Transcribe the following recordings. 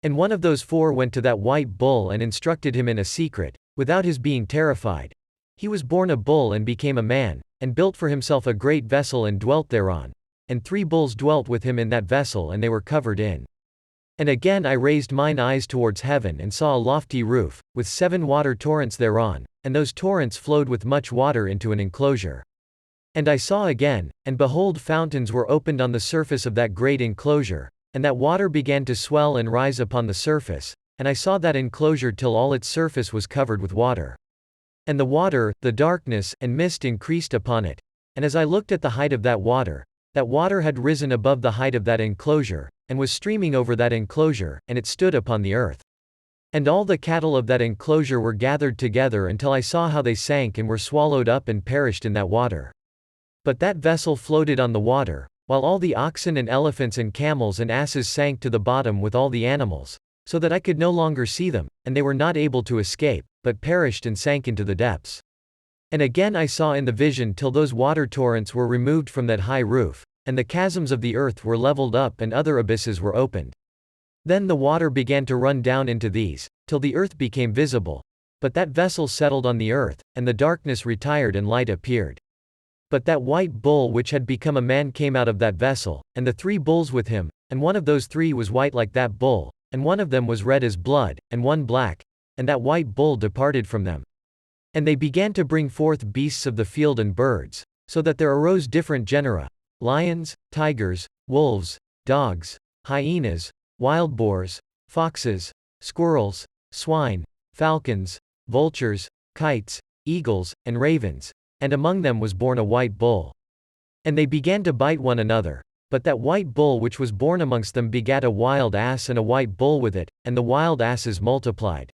And one of those four went to that white bull and instructed him in a secret, without his being terrified. He was born a bull and became a man, and built for himself a great vessel and dwelt thereon. And 3 bulls dwelt with him in that vessel, and they were covered in. And again I raised mine eyes towards heaven and saw a lofty roof, with 7 water torrents thereon, and those torrents flowed with much water into an enclosure. And I saw again, and behold fountains were opened on the surface of that great enclosure, and that water began to swell and rise upon the surface, and I saw that enclosure till all its surface was covered with water. And the water, the darkness, and mist increased upon it, and as I looked at the height of that water had risen above the height of that enclosure, and was streaming over that enclosure, and it stood upon the earth. And all the cattle of that enclosure were gathered together until I saw how they sank and were swallowed up and perished in that water. But that vessel floated on the water, while all the oxen and elephants and camels and asses sank to the bottom with all the animals, so that I could no longer see them, and they were not able to escape, but perished and sank into the depths. And again I saw in the vision till those water torrents were removed from that high roof, and the chasms of the earth were leveled up and other abysses were opened. Then the water began to run down into these, till the earth became visible. But that vessel settled on the earth, and the darkness retired and light appeared. But that white bull which had become a man came out of that vessel, and the 3 bulls with him, and one of those 3 was white like that bull, and one of them was red as blood, and one black, and that white bull departed from them. And they began to bring forth beasts of the field and birds, so that there arose different genera, lions, tigers, wolves, dogs, hyenas, wild boars, foxes, squirrels, swine, falcons, vultures, kites, eagles, and ravens, and among them was born a white bull. And they began to bite one another, but that white bull which was born amongst them begat a wild ass and a white bull with it, and the wild asses multiplied.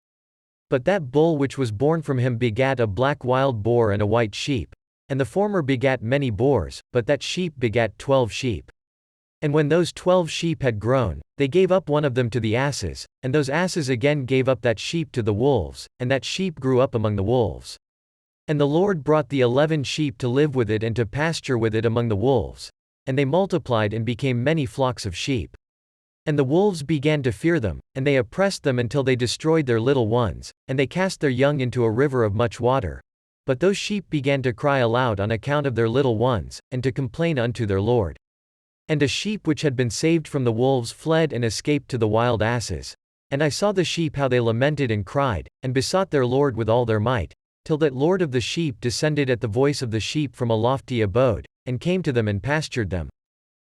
But that bull which was born from him begat a black wild boar and a white sheep, and the former begat many boars, but that sheep begat 12 sheep. And when those 12 sheep had grown, they gave up one of them to the asses, and those asses again gave up that sheep to the wolves, and that sheep grew up among the wolves. And the Lord brought the 11 sheep to live with it and to pasture with it among the wolves, and they multiplied and became many flocks of sheep. And the wolves began to fear them, and they oppressed them until they destroyed their little ones, and they cast their young into a river of much water. But those sheep began to cry aloud on account of their little ones, and to complain unto their Lord. And a sheep which had been saved from the wolves fled and escaped to the wild asses. And I saw the sheep how they lamented and cried, and besought their Lord with all their might, till that Lord of the sheep descended at the voice of the sheep from a lofty abode, and came to them and pastured them.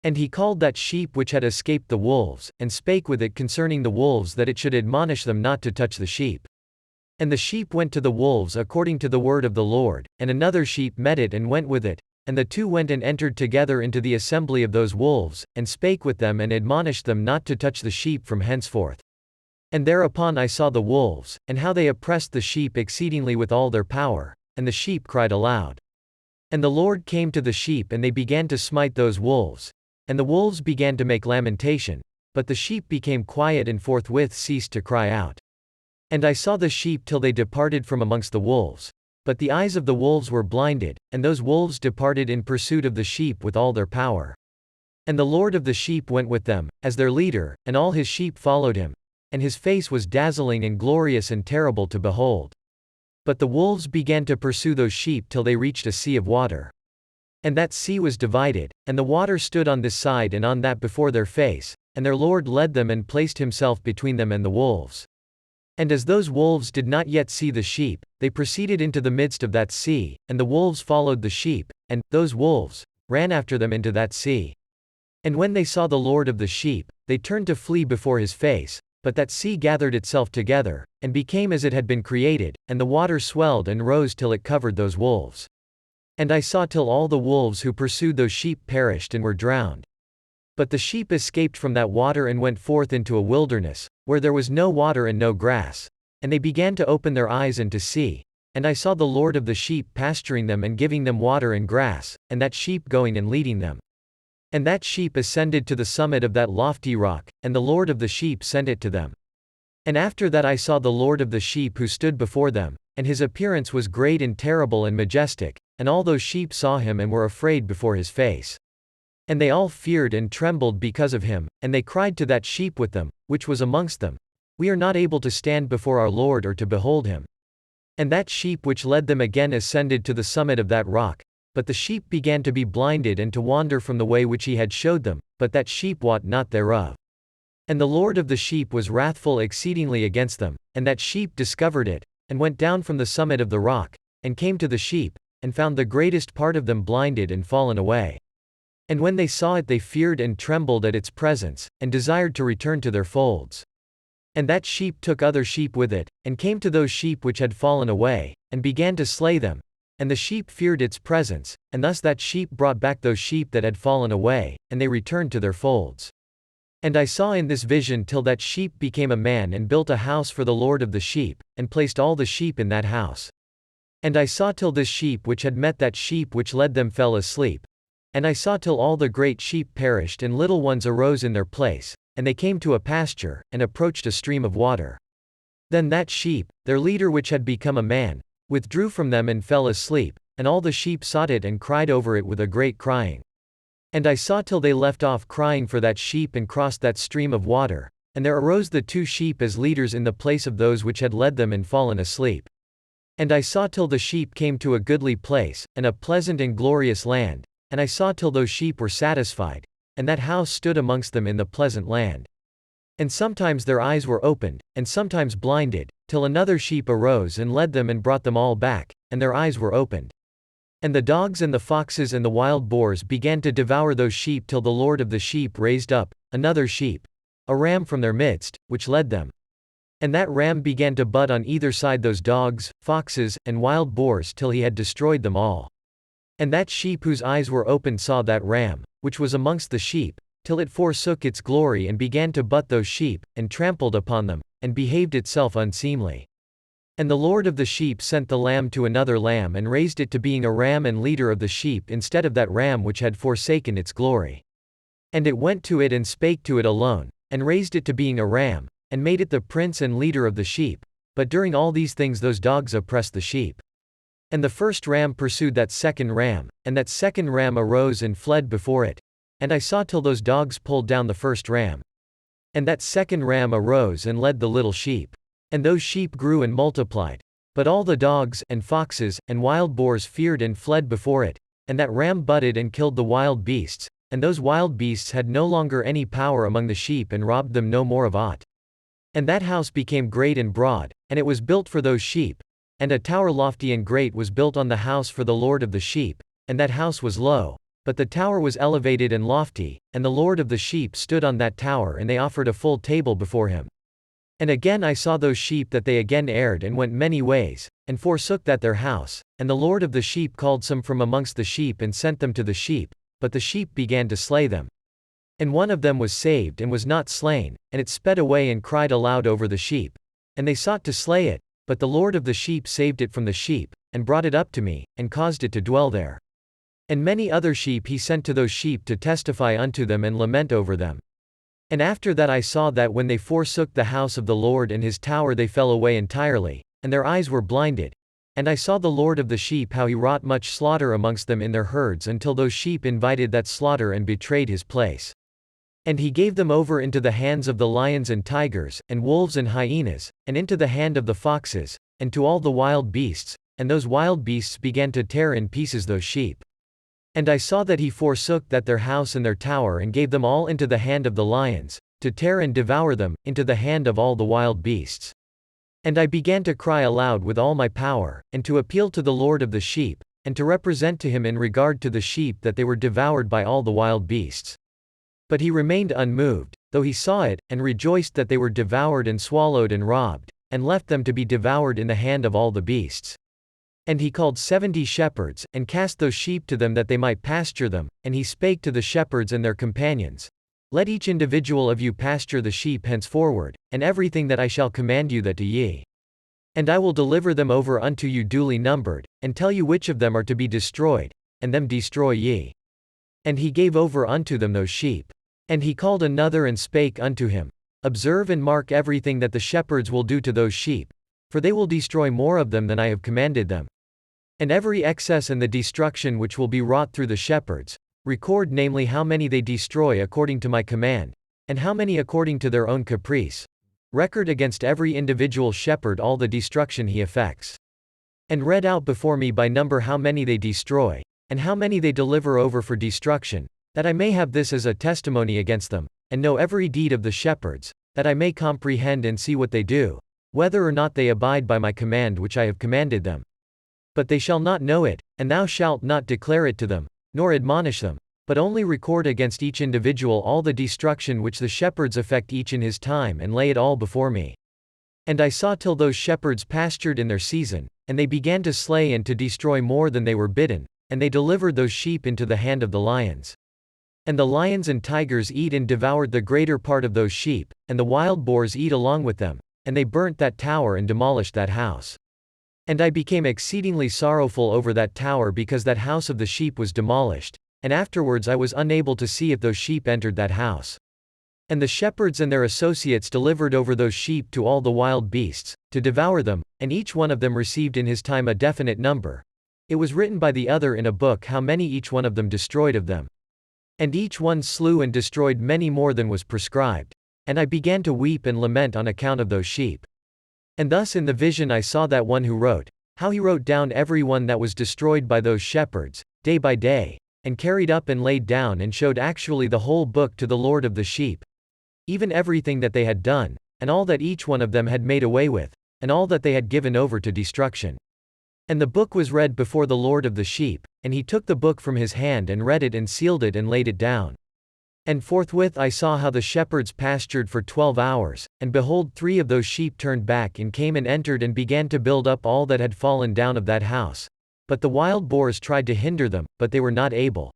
And he called that sheep which had escaped the wolves, and spake with it concerning the wolves that it should admonish them not to touch the sheep. And the sheep went to the wolves according to the word of the Lord, and another sheep met it and went with it, and the 2 went and entered together into the assembly of those wolves, and spake with them and admonished them not to touch the sheep from henceforth. And thereupon I saw the wolves, and how they oppressed the sheep exceedingly with all their power, and the sheep cried aloud. And the Lord came to the sheep and they began to smite those wolves. And the wolves began to make lamentation, but the sheep became quiet and forthwith ceased to cry out. And I saw the sheep till they departed from amongst the wolves. But the eyes of the wolves were blinded, and those wolves departed in pursuit of the sheep with all their power. And the Lord of the sheep went with them, as their leader, and all his sheep followed him, and his face was dazzling and glorious and terrible to behold. But the wolves began to pursue those sheep till they reached a sea of water. And that sea was divided, and the water stood on this side and on that before their face, and their Lord led them and placed himself between them and the wolves. And as those wolves did not yet see the sheep, they proceeded into the midst of that sea, and the wolves followed the sheep, and those wolves ran after them into that sea. And when they saw the Lord of the sheep, they turned to flee before his face, but that sea gathered itself together, and became as it had been created, and the water swelled and rose till it covered those wolves. And I saw till all the wolves who pursued those sheep perished and were drowned. But the sheep escaped from that water and went forth into a wilderness, where there was no water and no grass. And they began to open their eyes and to see. And I saw the Lord of the sheep pasturing them and giving them water and grass, and that sheep going and leading them. And that sheep ascended to the summit of that lofty rock, and the Lord of the sheep sent it to them. And after that I saw the Lord of the sheep who stood before them, and his appearance was great and terrible and majestic, and all those sheep saw him and were afraid before his face. And they all feared and trembled because of him, and they cried to that sheep with them, which was amongst them, We are not able to stand before our Lord or to behold him. And that sheep which led them again ascended to the summit of that rock, but the sheep began to be blinded and to wander from the way which he had showed them, but that sheep wot not thereof. And the Lord of the sheep was wrathful exceedingly against them, and that sheep discovered it, and went down from the summit of the rock, and came to the sheep, and found the greatest part of them blinded and fallen away. And when they saw it they feared and trembled at its presence, and desired to return to their folds. And that sheep took other sheep with it, and came to those sheep which had fallen away, and began to slay them. And the sheep feared its presence, and thus that sheep brought back those sheep that had fallen away, and they returned to their folds. And I saw in this vision till that sheep became a man and built a house for the Lord of the sheep, and placed all the sheep in that house. And I saw till this sheep which had met that sheep which led them fell asleep. And I saw till all the great sheep perished and little ones arose in their place, and they came to a pasture, and approached a stream of water. Then that sheep, their leader which had become a man, withdrew from them and fell asleep, and all the sheep sought it and cried over it with a great crying. And I saw till they left off crying for that sheep and crossed that stream of water, and there arose the 2 sheep as leaders in the place of those which had led them and fallen asleep. And I saw till the sheep came to a goodly place, and a pleasant and glorious land, and I saw till those sheep were satisfied, and that house stood amongst them in the pleasant land. And sometimes their eyes were opened, and sometimes blinded, till another sheep arose and led them and brought them all back, and their eyes were opened. And the dogs and the foxes and the wild boars began to devour those sheep till the Lord of the sheep raised up another sheep, a ram from their midst, which led them. And that ram began to butt on either side those dogs, foxes, and wild boars till he had destroyed them all. And that sheep whose eyes were opened saw that ram, which was amongst the sheep, till it forsook its glory and began to butt those sheep, and trampled upon them, and behaved itself unseemly. And the Lord of the sheep sent the lamb to another lamb and raised it to being a ram and leader of the sheep instead of that ram which had forsaken its glory. And it went to it and spake to it alone, and raised it to being a ram, and made it the prince and leader of the sheep. But during all these things those dogs oppressed the sheep. And the first ram pursued that second ram, and that second ram arose and fled before it. And I saw till those dogs pulled down the first ram. And that second ram arose and led the little sheep. And those sheep grew and multiplied. But all the dogs, and foxes, and wild boars feared and fled before it. And that ram butted and killed the wild beasts, and those wild beasts had no longer any power among the sheep and robbed them no more of aught. And that house became great and broad, and it was built for those sheep. And a tower lofty and great was built on the house for the Lord of the sheep, and that house was low, but the tower was elevated and lofty, and the Lord of the sheep stood on that tower and they offered a full table before him. And again I saw those sheep that they again erred and went many ways, and forsook that their house, and the Lord of the sheep called some from amongst the sheep and sent them to the sheep, but the sheep began to slay them. And one of them was saved and was not slain, and it sped away and cried aloud over the sheep. And they sought to slay it, but the Lord of the sheep saved it from the sheep, and brought it up to me, and caused it to dwell there. And many other sheep he sent to those sheep to testify unto them and lament over them. And after that I saw that when they forsook the house of the Lord and his tower they fell away entirely, and their eyes were blinded. And I saw the Lord of the sheep how he wrought much slaughter amongst them in their herds until those sheep invited that slaughter and betrayed his place. And he gave them over into the hands of the lions and tigers, and wolves and hyenas, and into the hand of the foxes, and to all the wild beasts, and those wild beasts began to tear in pieces those sheep. And I saw that he forsook that their house and their tower and gave them all into the hand of the lions, to tear and devour them, into the hand of all the wild beasts. And I began to cry aloud with all my power, and to appeal to the Lord of the sheep, and to represent to him in regard to the sheep that they were devoured by all the wild beasts. But he remained unmoved, though he saw it, and rejoiced that they were devoured and swallowed and robbed, and left them to be devoured in the hand of all the beasts. And he called 70 shepherds, and cast those sheep to them that they might pasture them, and he spake to the shepherds and their companions, Let each individual of you pasture the sheep henceforward, and everything that I shall command you that do ye. And I will deliver them over unto you duly numbered, and tell you which of them are to be destroyed, and them destroy ye. And he gave over unto them those sheep. And he called another and spake unto him, Observe and mark everything that the shepherds will do to those sheep, for they will destroy more of them than I have commanded them. And every excess and the destruction which will be wrought through the shepherds, record namely how many they destroy according to my command, and how many according to their own caprice. Record against every individual shepherd all the destruction he effects. And read out before me by number how many they destroy, and how many they deliver over for destruction, that I may have this as a testimony against them, and know every deed of the shepherds, that I may comprehend and see what they do, whether or not they abide by my command which I have commanded them. But they shall not know it, and thou shalt not declare it to them, nor admonish them, but only record against each individual all the destruction which the shepherds effect each in his time, and lay it all before me. And I saw till those shepherds pastured in their season, and they began to slay and to destroy more than they were bidden, and they delivered those sheep into the hand of the lions. And the lions and tigers eat and devoured the greater part of those sheep, and the wild boars eat along with them, and they burnt that tower and demolished that house. And I became exceedingly sorrowful over that tower because that house of the sheep was demolished, and afterwards I was unable to see if those sheep entered that house. And the shepherds and their associates delivered over those sheep to all the wild beasts, to devour them, and each one of them received in his time a definite number. It was written by the other in a book how many each one of them destroyed of them. And each one slew and destroyed many more than was prescribed. And I began to weep and lament on account of those sheep. And thus in the vision I saw that one who wrote, how he wrote down every one that was destroyed by those shepherds, day by day, and carried up and laid down and showed actually the whole book to the Lord of the sheep, even everything that they had done, and all that each one of them had made away with, and all that they had given over to destruction. And the book was read before the Lord of the sheep, and he took the book from his hand and read it and sealed it and laid it down. And forthwith I saw how the shepherds pastured for 12 hours, and behold 3 of those sheep turned back and came and entered and began to build up all that had fallen down of that house. But the wild boars tried to hinder them, but they were not able.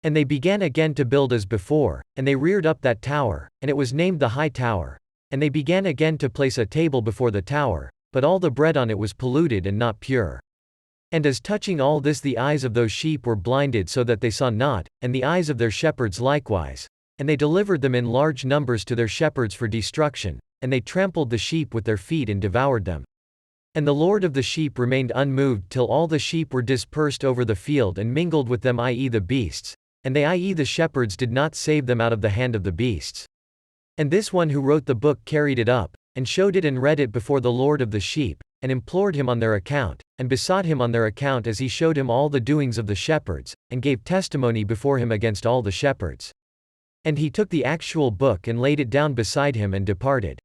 And they began again to build as before, and they reared up that tower, and it was named the High Tower. And they began again to place a table before the tower, but all the bread on it was polluted and not pure. And as touching all this the eyes of those sheep were blinded so that they saw not, and the eyes of their shepherds likewise. And they delivered them in large numbers to their shepherds for destruction, and they trampled the sheep with their feet and devoured them. And the Lord of the sheep remained unmoved till all the sheep were dispersed over the field and mingled with them, i.e. the beasts, and they, i.e. the shepherds, did not save them out of the hand of the beasts. And this one who wrote the book carried it up, and showed it and read it before the Lord of the sheep, and implored him on their account, and besought him on their account as he showed him all the doings of the shepherds, and gave testimony before him against all the shepherds. And he took the actual book and laid it down beside him and departed.